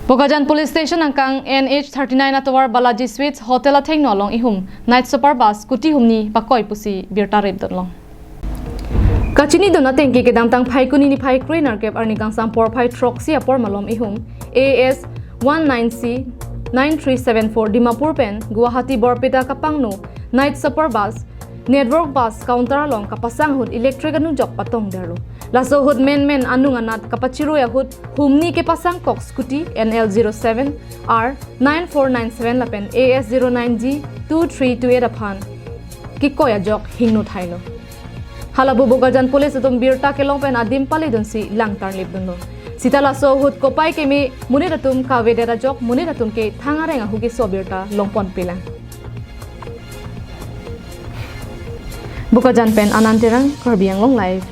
Sukhanjan Police Station angkang NH39 atawar Balaji Suites Hotel atheng nolong ihum night super bus Scooty humni bakoi pusi birta rep donlong. Kachini dona tengki kedang tang phai kuni ni phai creener kep arni gang sampor phai truck si apor malom ihum AS 19C 9374 Dimapur pen Guwahati Borpeta kapangno night super bus network bus counter along kapasang hud electric anu jok patong dero laso hud men anung anat kapachiro ya hud humni ke pasang kok Scooty NL07 R 9497 lapen AS 09G 2328 aphan kekoi jok hingno thailo halabu Sukhanjan police atum birta kelong pen adim pali donsi langtar lip dono sitala so hud kopai ke me muniratum kavedera jok muniratum ke thangarenga hugi so birta longpon pilang Sukhanjan pen anantirang korbiang long live